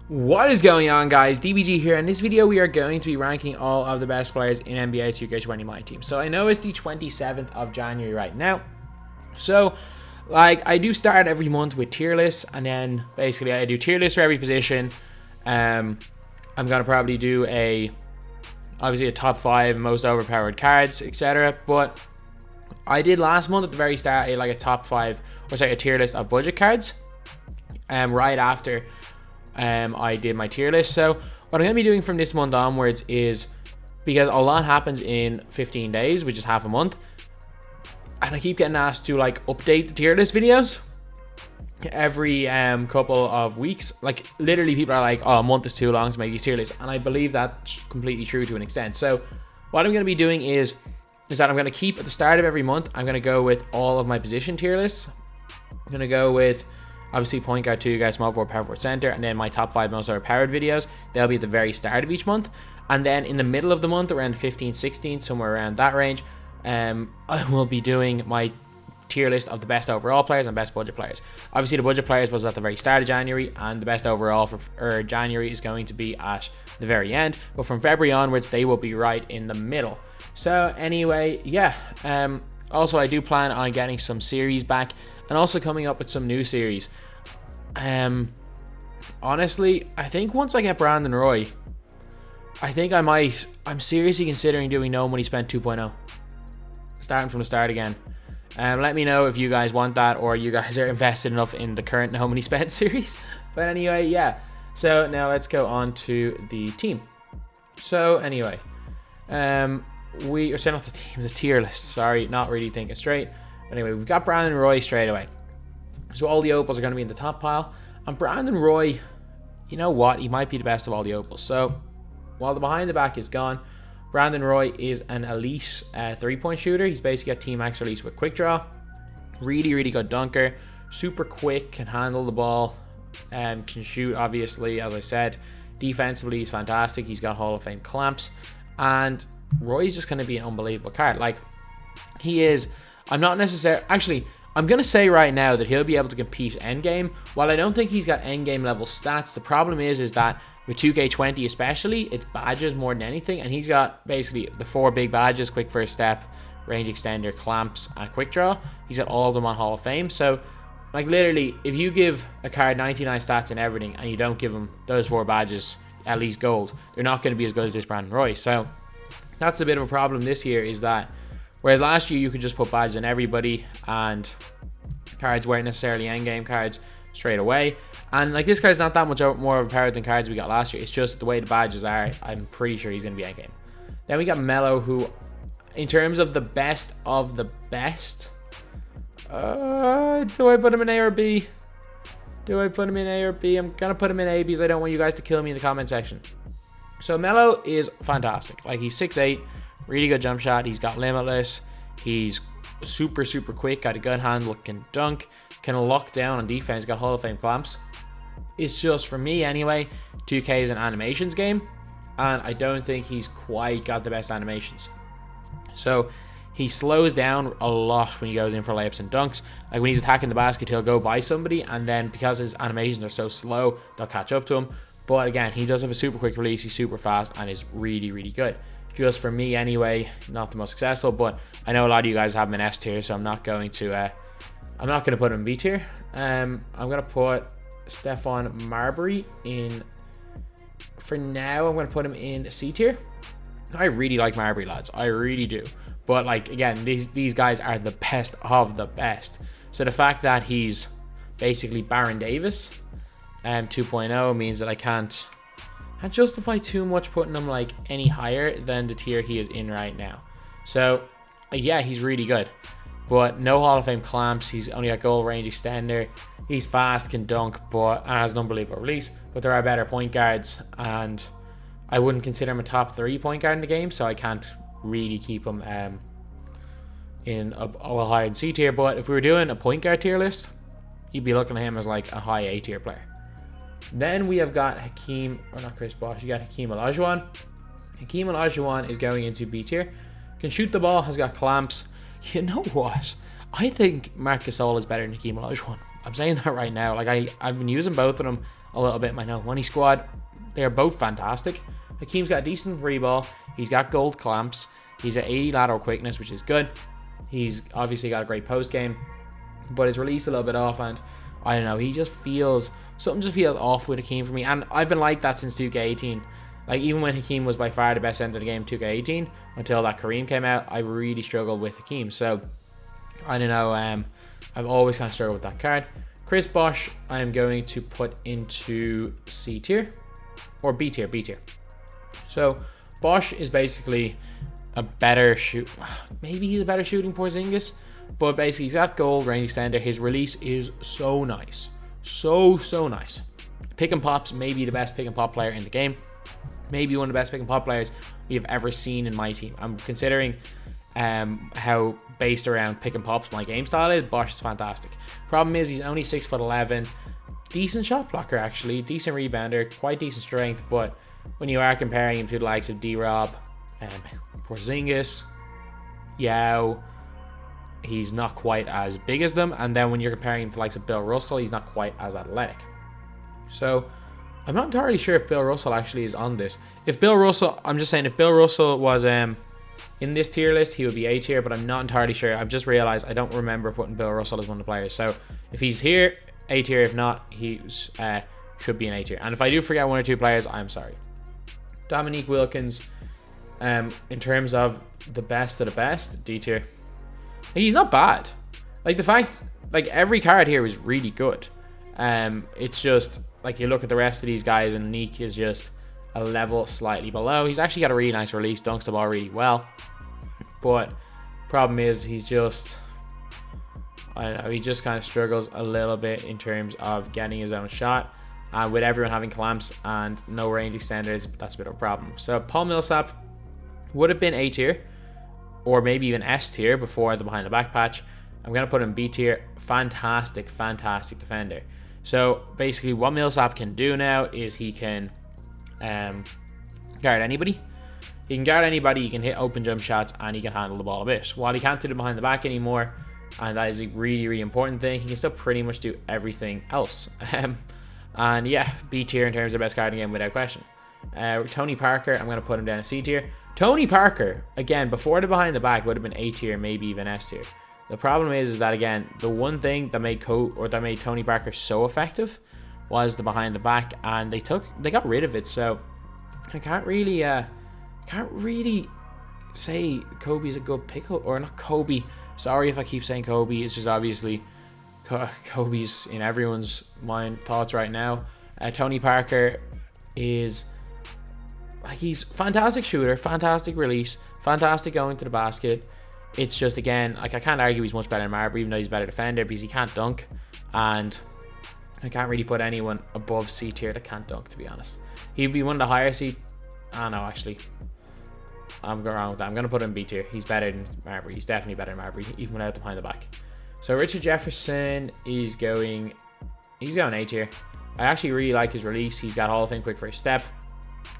What is going on, guys? DBG here. In this video we are going to be ranking all of the best players in NBA 2K20 MyTEAM. So I know it's the 27th of January right now, so like I do start every month with tier lists, and then basically I do tier lists for every position. I'm gonna probably do obviously a top 5 most overpowered cards, etc. But I did last month at the very start a top 5, or sorry, a tier list of budget cards right after I did my tier list. So what I'm going to be doing from this month onwards is, because a lot happens in 15 days, which is half a month, and I keep getting asked to update the tier list videos every couple of weeks. Like literally people are like, oh, a month is too long to make these tier lists, and I believe that's completely true to an extent. So what I'm going to be doing is that I'm going to keep at the start of every month, I'm going to go with all of my position tier lists. I'm going to go with obviously point guard, 2 guard, small forward, power forward, center, and then my top 5 most overpowered videos. They'll be at the very start of each month, and then in the middle of the month, around 15, 16, somewhere around that range, I will be doing my tier list of the best overall players and best budget players. Obviously the budget players was at the very start of January, and the best overall for January is going to be at the very end, but from February onwards they will be right in the middle. So anyway, yeah, also I do plan on getting some series back, and also coming up with some new series. Honestly, I think once I get Brandon Roy, I think I'm seriously considering doing No Money Spent 2.0, starting from the start again. Let me know if you guys want that, or you guys are invested enough in the current No Money Spent series. But anyway, yeah, so now let's go on to the team. So anyway, we are setting up the team, the tier list, sorry, not really thinking straight. Anyway, we've got Brandon Roy straight away. So all the opals are going to be in the top pile. And Brandon Roy, you know what? He might be the best of all the opals. So while the behind the back is gone, Brandon Roy is an elite 3-point shooter. He's basically a team max release with quick draw. Really, really good dunker. Super quick, can handle the ball, and can shoot, obviously, as I said. Defensively, he's fantastic. He's got Hall of Fame clamps. And Roy's just going to be an unbelievable card. Like, he is... I'm not necessarily... Actually, I'm going to say right now that he'll be able to compete endgame. While I don't think he's got endgame level stats, the problem is that with 2K20 especially, it's badges more than anything. And he's got basically the 4 big badges: quick first step, range extender, clamps, and quick draw. He's got all of them on Hall of Fame. So, like, literally, if you give a card 99 stats and everything, and you don't give him those 4 badges, at least gold, they're not going to be as good as this Brandon Roy. So, that's a bit of a problem this year, is that whereas last year you could just put badges on everybody and cards weren't necessarily endgame cards straight away. And like, this guy's not that much more overpowered than cards we got last year. It's just the way the badges are. I'm pretty sure he's going to be endgame. Then we got Melo, who, in terms of the best of the best, do I put him in A or B? Do I put him in A or B? I'm going to put him in A because I don't want you guys to kill me in the comment section. So Melo is fantastic. Like, he's 6'8", really good jump shot. He's got limitless. He's super, super quick. Got a good handle. Can dunk. Can lock down on defense. Got Hall of Fame clamps. It's just, for me anyway, 2K is an animations game, and I don't think he's quite got the best animations. So he slows down a lot when he goes in for layups and dunks. Like, when he's attacking the basket, he'll go by somebody, and then because his animations are so slow, they'll catch up to him. But again, he does have a super quick release. He's super fast and is really, really good. Just for me anyway, not the most successful, but I know a lot of you guys have him in S tier, so I'm not going to put him in B tier. I'm going to put Stephon Marbury in, for now, I'm going to put him in C tier. I really like Marbury, lads. I really do. But like, again, these guys are the best of the best. So the fact that he's basically Baron Davis 2.0 means that I can't justify too much putting him like any higher than the tier he is in right now. So yeah, he's really good, but no Hall of Fame clamps. He's only got goal range extender. He's fast, can dunk, but has an unbelievable release. But there are better point guards, and I wouldn't consider him a top 3 point guard in the game, so I can't really keep him in a higher in C tier. But if we were doing a point guard tier list, you'd be looking at him as like a high A tier player. Then we have got Hakeem, or not Chris Bosh, you got Hakeem Olajuwon. Hakeem Olajuwon is going into B tier. Can shoot the ball, has got clamps. You know what? I think Marc Gasol is better than Hakeem Olajuwon. I'm saying that right now. Like, I've been using both of them a little bit in my No Money squad. They're both fantastic. Hakeem's got a decent free ball. He's got gold clamps. He's at 80 lateral quickness, which is good. He's obviously got a great post game, but his release a little bit off, and I don't know, he just feels, something just feels off with Hakeem for me, and I've been like that since 2K18. Like, even when Hakeem was by far the best center of the game 2K18, until that Kareem came out, I really struggled with Hakeem. So, I don't know, I've always kind of struggled with that card. Chris Bosh, I am going to put into C tier, or B tier. So, Bosh is basically a better shoot. Maybe he's a better shooting Porzingis, but basically he's got gold range extender. His release is so nice. So nice. Pick and pops, maybe the best pick and pop player in the game. Maybe one of the best pick and pop players we have ever seen in my team. I'm considering how based around pick and pops my game style is. Bosh is fantastic. Problem is he's only 6'11", decent shot blocker actually, decent rebounder, quite decent strength. But when you are comparing him to the likes of D-Rob, Porzingis, Yao, he's not quite as big as them. And then when you're comparing him to the likes of Bill Russell, he's not quite as athletic. So I'm not entirely sure if Bill Russell actually is on this. If Bill Russell, I'm just saying, if Bill Russell was in this tier list, he would be A tier, but I'm not entirely sure. I've just realized I don't remember putting Bill Russell as one of the players. So if he's here, A tier. If not, he should be an A tier. And if I do forget one or two players, I'm sorry. Dominique Wilkins, in terms of the best of the best, D tier. He's not bad. Like, the fact, like, every card here is really good. It's just, like, you look at the rest of these guys, and Neek is just a level slightly below. He's actually got a really nice release, dunks the ball really well. But problem is, he's just, I don't know, he just kind of struggles a little bit in terms of getting his own shot. And with everyone having clamps and no range extenders, that's a bit of a problem. So Paul Millsap would have been A tier, or maybe even S tier before the behind the back patch. I'm going to put him B tier. Fantastic defender. So basically what Millsap can do now is he can guard anybody. He can guard anybody, he can hit open jump shots, and he can handle the ball a bit. While he can't do the behind the back anymore, and that is a really important thing, he can still pretty much do everything else. And yeah, B tier in terms of best card in the game without question. Tony Parker, I'm going to put him down a C tier. Tony Parker, again, before the behind the back would have been A tier, maybe even S tier. The problem is that, again, the one thing that made Tony Parker so effective was the behind the back, and they got rid of it. So I can't really say Kobe's a good pick, or not Kobe. Sorry if I keep saying Kobe. It's just obviously Kobe's in everyone's mind thoughts right now. Tony Parker is, like, he's fantastic shooter, fantastic release, fantastic going to the basket. It's just, again, like, I can't argue he's much better than Marbury, even though he's a better defender, because he can't dunk. And I can't really put anyone above C tier that can't dunk, to be honest. He'd be one of the higher C. No, actually, I'm going wrong with that. I'm going to put him B tier. He's better than Marbury. He's definitely better than Marbury, even without the behind the back. So Richard Jefferson is going A tier. I actually really like his release. He's got Hall of Fame quick first step.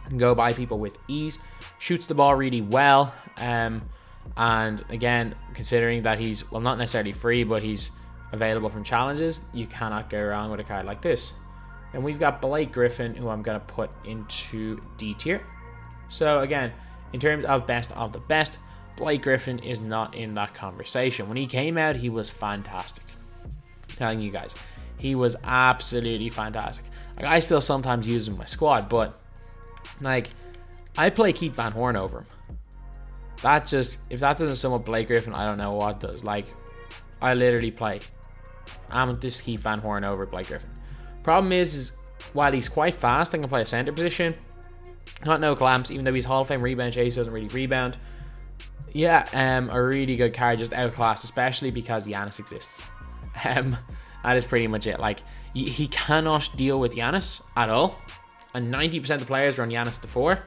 Can go by people with ease. Shoots the ball really well. And again, considering that he's, well, not necessarily free, but he's available from challenges, you cannot go wrong with a card like this. And we've got Blake Griffin, who I'm going to put into D tier. So again, in terms of best of the best, Blake Griffin is not in that conversation. When he came out, he was fantastic. I'm telling you guys, he was absolutely fantastic. Like, I still sometimes use him in my squad, but like, I play Keith Van Horn over him. That just, if that doesn't sum up Blake Griffin, I don't know what does. Like, I literally play this Keith Van Horn over Blake Griffin. Problem is while he's quite fast, I can play a center position. Not no clamps, even though he's Hall of Fame rebound chase, doesn't really rebound. Yeah, a really good card, just outclassed, especially because Giannis exists. That is pretty much it. Like, he cannot deal with Giannis at all. And 90% of the players run Giannis to 4.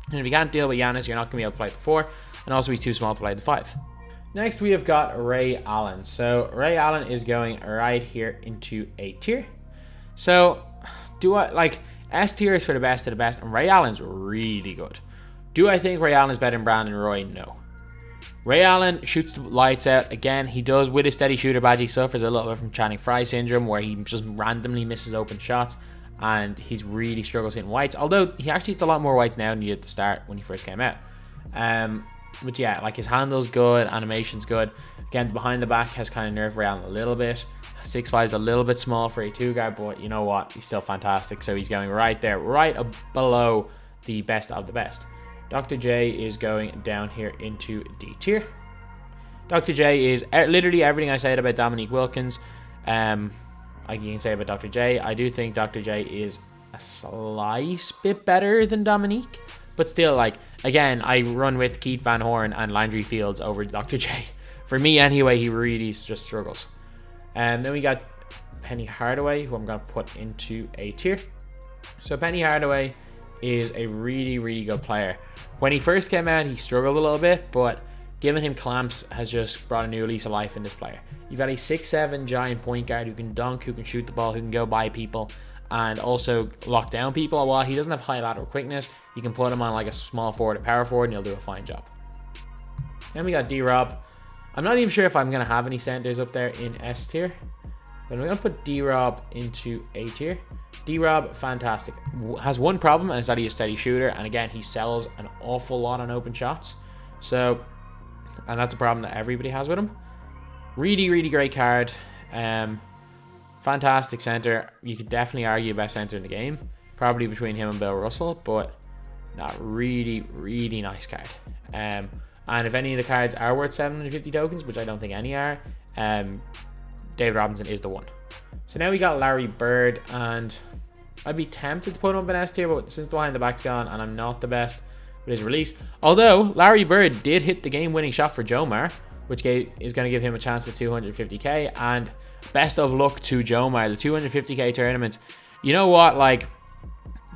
And if you can't deal with Giannis, you're not going to be able to play the 4. And also, he's too small to play the 5. Next, we have got Ray Allen. So, Ray Allen is going right here into A tier. So, S tier is for the best of the best, and Ray Allen's really good. Do I think Ray Allen is better than Brandon Roy? No. Ray Allen shoots the lights out. Again, he does, with his steady shooter badge, he suffers a little bit from Channing Frye syndrome, where he just randomly misses open shots. and he's really struggles hitting whites. Although he actually hits a lot more whites now than he did at the start when he first came out. But yeah, like his handle's good, animation's good. Again, behind the back has kind of nerfed around a little bit. 6'5" is a little bit small for a 2 guard, but you know what? He's still fantastic. So he's going right there, right below the best of the best. Dr. J is going down here into D tier. Dr. J is literally everything I said about Dominique Wilkins. You can say about Dr. J. I do think Dr. J is a slight bit better than Dominique, but still, like, again, I run with Keith Van Horn and Landry Fields over Dr. J. For me, anyway, he really just struggles. And then we got Penny Hardaway, who I'm going to put into A tier. So Penny Hardaway is a really, really good player. When he first came out, he struggled a little bit, but giving him clamps has just brought a new lease of life in this player. You've got a 6'7" giant point guard who can dunk, who can shoot the ball, who can go by people, and also lock down people. While he doesn't have high lateral quickness, you can put him on like a small forward or power forward and he'll do a fine job. Then we got D-Rob. I'm not even sure if I'm going to have any centers up there in S tier, but I'm going to put D-Rob into A tier. D-Rob, fantastic. Has one problem, and it's that he's a steady shooter, and again, he sells an awful lot on open shots. So, and that's a problem that everybody has with him. Really, really great card. Fantastic center. You could definitely argue best center in the game. Probably between him and Bill Russell, but not really, really nice card. And if any of the cards are worth 750 tokens, which I don't think any are, David Robinson is the one. So now we got Larry Bird, and I'd be tempted to put him up in S tier, but since the behind the back's gone and I'm not the best with his release. Although Larry Bird did hit the game-winning shot for Jomar, which is going to give him a chance at 250k. And best of luck to Jomar, the 250k tournament. You know what? Like,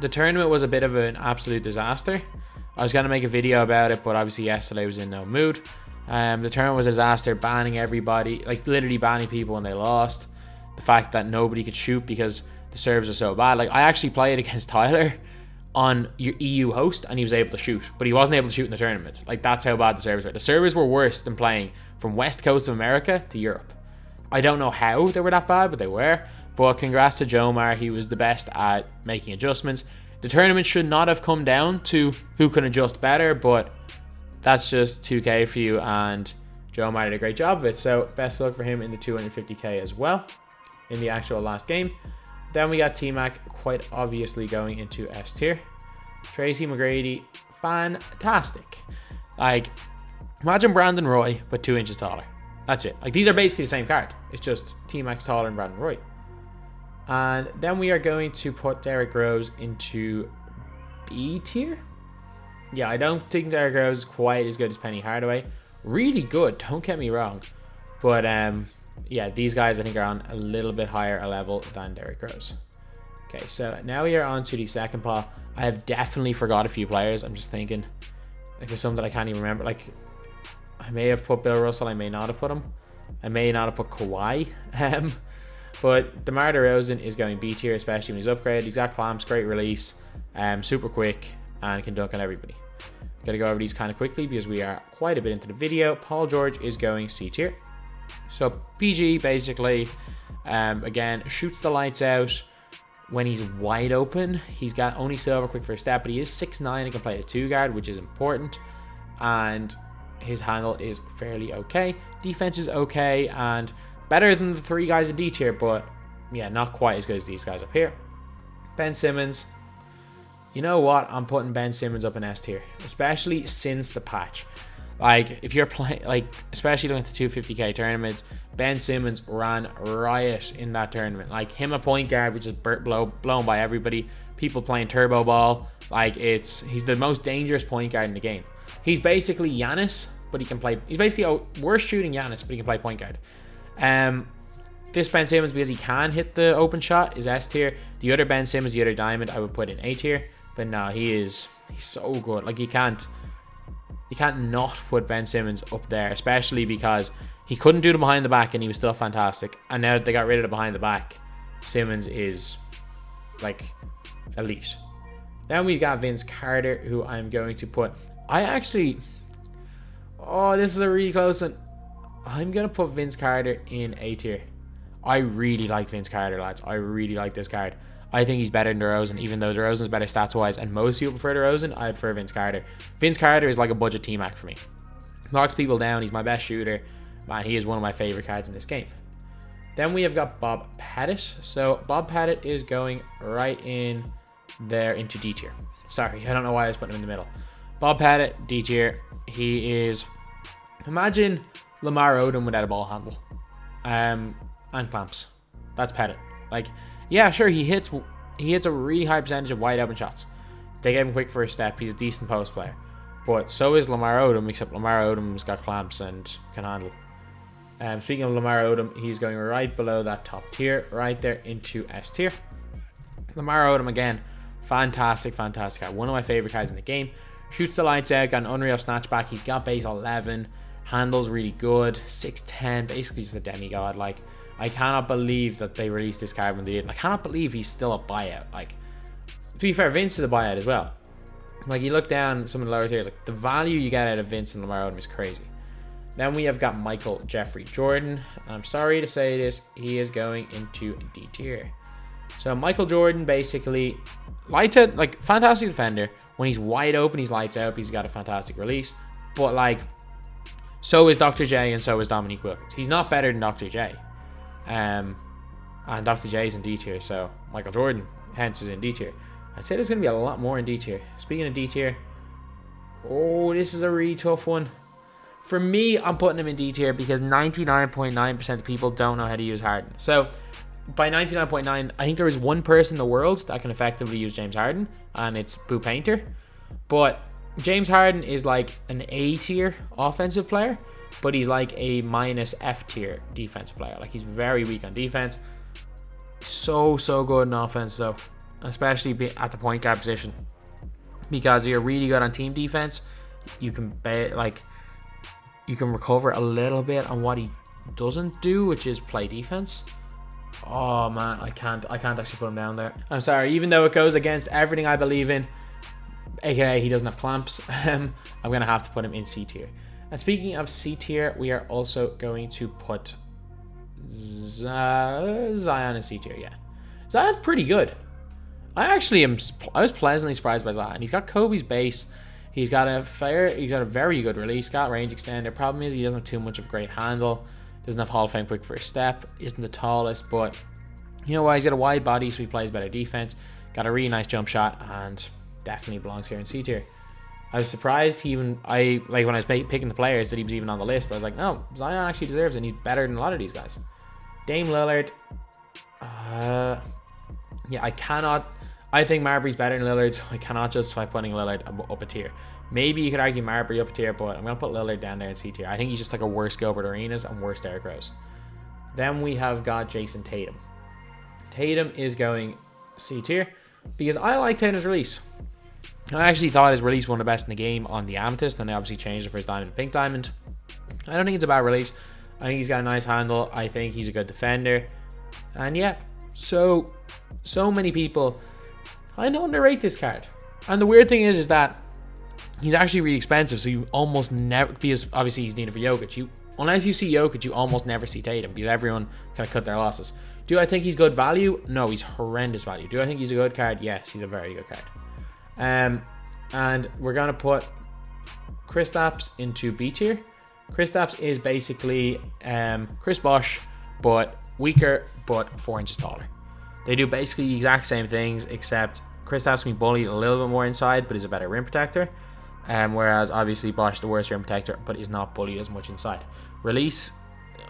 the tournament was a bit of an absolute disaster. I was going to make a video about it, but obviously yesterday was in no mood. The tournament was a disaster, banning everybody, like literally banning people when they lost. The fact that nobody could shoot because the serves are so bad. Like, I actually played against Tyler on your EU host and he was able to shoot, but he wasn't able to shoot in the tournament. Like, that's how bad the servers were. The servers were worse than playing from West Coast of America to Europe. I don't know how they were that bad, but they were. But congrats to Jomar. He was the best at making adjustments. The tournament should not have come down to who can adjust better, but that's just 2K for you, and Jomar did a great job of it. So best of luck for him in the 250k as well in the actual last game. Then we got T-Mac quite obviously going into S tier. Tracy McGrady, fantastic. Like, imagine Brandon Roy, but 2 inches taller. That's it. Like, these are basically the same card. It's just T-Mac's taller than Brandon Roy. And then we are going to put Derrick Rose into B tier. Yeah, I don't think Derrick Rose is quite as good as Penny Hardaway. Really good, don't get me wrong. But yeah, these guys I think are on a little bit higher a level than Derrick Rose. Okay, so now we are on to the second pot. I have definitely forgot a few players. I'm just thinking, like, there's some that I can't even remember. Like, I may have put Bill Russell, I may not have put him. I may not have put Kawhi. But DeMar DeRozan is going B tier, especially when he's upgraded. He's got clamps, great release, super quick, and can dunk on everybody. Gotta go over these kind of quickly because we are quite a bit into the video. Paul George is going C tier. So PG basically, again, shoots the lights out when he's wide open. He's got only silver quick first step, but he is 6'9" and can play a 2 guard, which is important. And his handle is fairly okay. Defense is okay and better than the 3 guys in D tier, but yeah, not quite as good as these guys up here. Ben Simmons. You know what? I'm putting Ben Simmons up in S tier, especially since the patch. Like, if you're playing, like, especially looking at the 250k tournaments, Ben Simmons ran riot in that tournament. Like, him a point guard, which is blown by everybody. People playing turbo ball. Like, he's the most dangerous point guard in the game. He's basically Giannis, but he can play. He's basically a worse shooting Giannis, but he can play point guard. This Ben Simmons, because he can hit the open shot, is S tier. The other Ben Simmons, the other diamond, I would put in A tier. But no, he's so good. Like, you can't not put Ben Simmons up there, especially because he couldn't do the behind the back and he was still fantastic. And now that they got rid of the behind the back, Simmons is like elite. Then we've got Vince Carter, who I'm going to put. This is a really close one. I'm going to put Vince Carter in A tier. I really like Vince Carter, lads. I really like this card. I think he's better than DeRozan, even though DeRozan's better stats-wise, and most people prefer DeRozan. I prefer Vince Carter. Vince Carter is like a budget T-Mac for me. Knocks people down. He's my best shooter. Man, he is one of my favorite cards in this game. Then we have got Bob Pettit. So Bob Pettit is going right in there into D tier. Sorry, I don't know why I was putting him in the middle. Bob Pettit, D tier. He is, imagine Lamar Odom without a ball handle. And clamps. That's Pettit. Like, yeah, sure, he hits a really high percentage of wide open shots. They gave him quick first step. He's a decent post player. But so is Lamar Odom, except Lamar Odom's got clamps and can handle. Speaking of Lamar Odom, he's going right below that top tier, right there into S tier. Lamar Odom, again, fantastic card. One of my favorite cards in the game. Shoots the lights out, got an unreal snatchback. He's got base 11, handles really good, 6'10", basically just a demigod. Like, I cannot believe that they released this card when they did. And I cannot believe he's still a buyout. Like, to be fair, Vince is a buyout as well. Like, you look down some of the lower tiers, like, the value you get out of Vince and Lamar Odom is crazy. Then we have got Michael Jeffrey Jordan. I'm sorry to say this, he is going into D tier. So Michael Jordan basically lights out, like, fantastic defender. When he's wide open, he's lights out. He's got a fantastic release. But, like, so is Dr. J and so is Dominique Wilkins. He's not better than Dr. J. And Dr. J is in D tier, so Michael Jordan, hence, is in D tier. I'd say there's going to be a lot more in D tier. Speaking of D tier, oh, this is a really tough one. For me, I'm putting him in D tier because 99.9% of people don't know how to use Harden. So, by 99.9, I think there is one person in the world that can effectively use James Harden, and it's Boo Painter. But James Harden is like an A tier offensive player, but he's like a minus F tier defensive player. Like, he's very weak on defense. So good in offense, though, especially at the point guard position. Because you're really good on team defense, you can you can recover a little bit on what he doesn't do, which is play defense. Oh man, I can't actually put him down there. I'm sorry, even though it goes against everything I believe in, aka he doesn't have clamps, I'm gonna have to put him in C tier. And speaking of C tier, we are also going to put Zion in C tier. Yeah, Zion's pretty good. I was pleasantly surprised by Zion. He's got Kobe's base. He's got a very good release, got range extender. Problem is he doesn't have too much of a great handle. Doesn't have Hall of Fame quick first step. Isn't the tallest, but you know why? He's got a wide body, so he plays better defense. Got a really nice jump shot, and definitely belongs here in C tier. I was surprised when I was picking the players that he was even on the list, but I was like, no, Zion actually deserves it, and he's better than a lot of these guys. Dame Lillard. Yeah, I think Marbury's better than Lillard, so I cannot justify putting Lillard up a tier. Maybe you could argue Marbury up a tier, but I'm going to put Lillard down there in C tier. I think he's just like a worse Gilbert Arenas and worse Derrick Rose. Then we have got Jason Tatum. Tatum is going C tier because I like Tatum's release. I actually thought his release one of the best in the game on the Amethyst, and they obviously changed it for his Diamond and Pink Diamond. I don't think it's a bad release. I think he's got a nice handle. I think he's a good defender. And yeah, so many people, I don't underrate this card. And the weird thing is that he's actually really expensive, so you almost never, because obviously he's needed for Jokic. Unless you see Jokic, you almost never see Tatum because everyone kind of cut their losses. Do I think he's good value? No, he's horrendous value. Do I think he's a good card? Yes, he's a very good card. And we're going to put Kristaps into B tier. Kristaps is basically Chris Bosh, but weaker, but 4 inches taller. They do basically the exact same things, except Kristaps can be bullied a little bit more inside, but is a better rim protector. Whereas obviously Bosh the worst rim protector, but is not bullied as much inside. Release,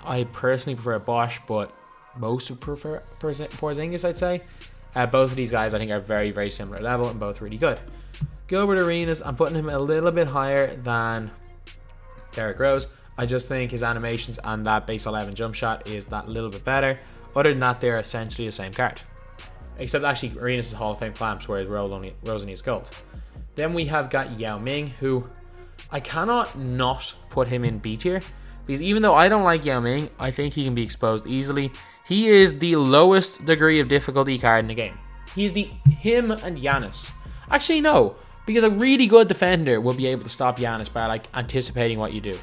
I personally prefer Bosh, but most would prefer Porzingis, I'd say. Both of these guys I think are very, very similar level and both really good. Gilbert Arenas, I'm putting him a little bit higher than Derrick Rose. I just think his animations and that base 11 jump shot is that little bit better. Other than that, they're essentially the same card. Except actually Arenas is Hall of Fame clamps, whereas Rose only is gold. Then we have got Yao Ming, who I cannot not put him in B tier. Because even though I don't like Yao Ming, I think he can be exposed easily. He is the lowest degree of difficulty card in the game. He's him and Giannis. Actually, no. Because a really good defender will be able to stop Giannis by like anticipating what you do.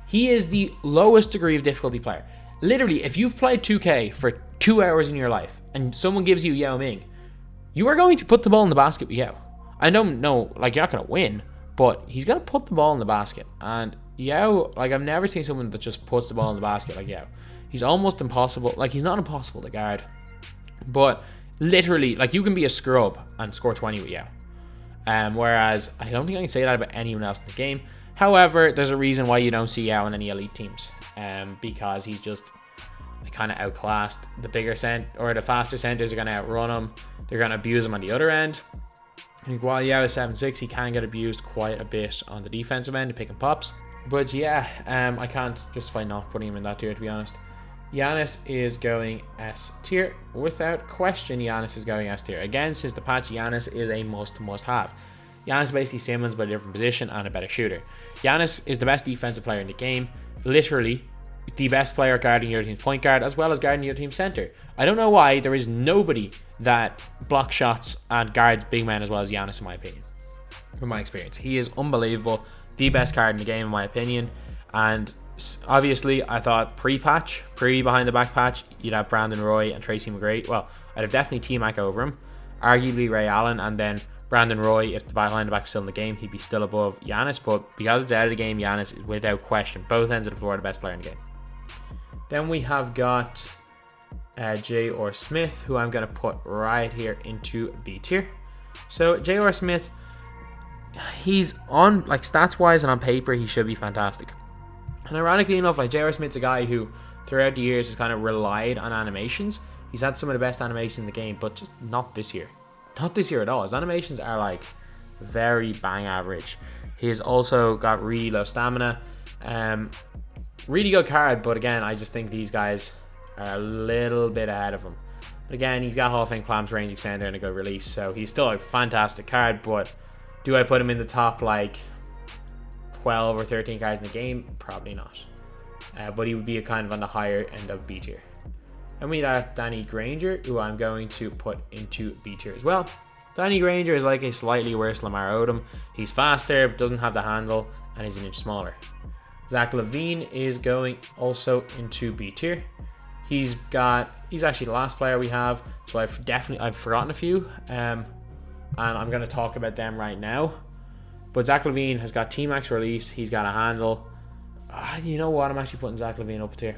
He is the lowest degree of difficulty player. Literally, if you've played 2K for 2 hours in your life and someone gives you Yao Ming, You are going to put the ball in the basket with Yao. I don't know, like, you're not going to win, but he's going to put the ball in the basket. And Yao, like, I've never seen someone that just puts the ball in the basket like Yao. He's almost impossible. Like, he's not impossible to guard, but literally, like, you can be a scrub and score 20 with Yao. Whereas I don't think I can say that about anyone else in the game. However, there's a reason why you don't see Yao in any elite teams, because he's just kind of outclassed. The bigger or the faster centers are going to outrun him. They're going to abuse him on the other end. I think while Yao is 7'6", he can get abused quite a bit on the defensive end, picking pops. But yeah, I can't justify not putting him in that tier, to be honest. Giannis is going S tier. Without question, Giannis is going S tier. Again, since the patch, Giannis is a must have. Giannis is basically Simmons, but a different position and a better shooter. Giannis is the best defensive player in the game. Literally, the best player guarding your team's point guard, as well as guarding your team's center. I don't know why there is nobody that blocks shots and guards big men as well as Giannis, in my opinion. From my experience, he is unbelievable. The best card in the game, in my opinion. And obviously, I thought pre-patch, behind the back patch, you'd have Brandon Roy and Tracy McGrady. Well, I'd have definitely T-Mac over him. Arguably Ray Allen, and then Brandon Roy, if the behind the back was still in the game, he'd be still above Giannis. But because it's out of the game, Giannis is without question, both ends of the floor, the best player in the game. Then we have got J.R. Smith, who I'm going to put right here into B tier. So J.R. Smith, he's on, like, stats wise and on paper, he should be fantastic. And ironically enough, like, J.R. Smith's a guy who throughout the years has kind of relied on animations. He's had some of the best animations in the game, but just not this year. Not this year at all. His animations are like very bang average. He's also got really low stamina. Really good card, but again, I just think these guys are a little bit ahead of him. But again, he's got Hall of Fame clamps, range extender, and a good release, so he's still a fantastic card. But do I put him in the top like 12 or 13 cards in the game? Probably not. But he would be a kind of on the higher end of B tier. And we have Danny Granger, who I'm going to put into B tier as well. Danny Granger is like a slightly worse Lamar Odom. He's faster, but doesn't have the handle, and he's an inch smaller. Zach LaVine is going also into B tier. He's actually the last player we have, so I've forgotten a few, and I'm going to talk about them right now. But Zach LaVine has got T-Max release. He's got a handle. You know what? I'm actually putting Zach LaVine up tier.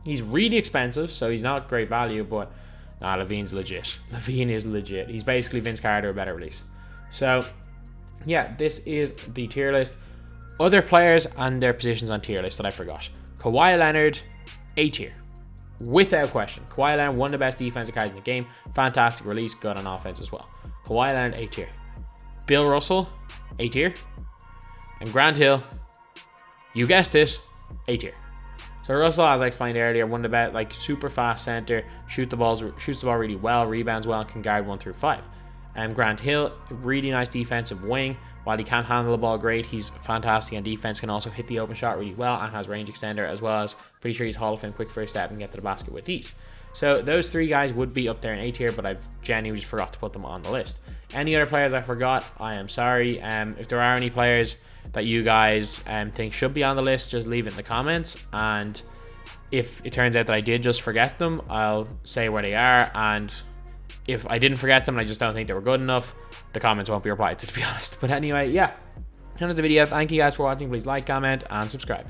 He's really expensive, so he's not great value, but nah, LaVine's legit. LaVine is legit. He's basically Vince Carter, a better release. So yeah, this is the tier list. Other players and their positions on tier list that I forgot. Kawhi Leonard, A tier. Without question. Kawhi Leonard, one of the best defensive cards in the game. Fantastic release, good on offense as well. Kawhi Leonard, A tier. Bill Russell, A tier. And Grant Hill, you guessed it, A tier. So Russell, as I explained earlier, one of the best, like, super fast center, shoots the ball really well, rebounds well, and can guard 1 through 5. And Grant Hill, really nice defensive wing. While he can't handle the ball great, he's fantastic on defense, can also hit the open shot really well, and has range extender as well as, pretty sure he's Hall of Fame quick first step and get to the basket with ease. So those three guys would be up there in A tier, but I've genuinely just forgot to put them on the list. Any other players I forgot, I am sorry. If there are any players that you guys think should be on the list, just leave it in the comments. And if it turns out that I did just forget them, I'll say where they are. And if I didn't forget them and I just don't think they were good enough, the comments won't be replied to be honest. But anyway, yeah, that was the video. Thank you guys for watching. Please like, comment, and subscribe.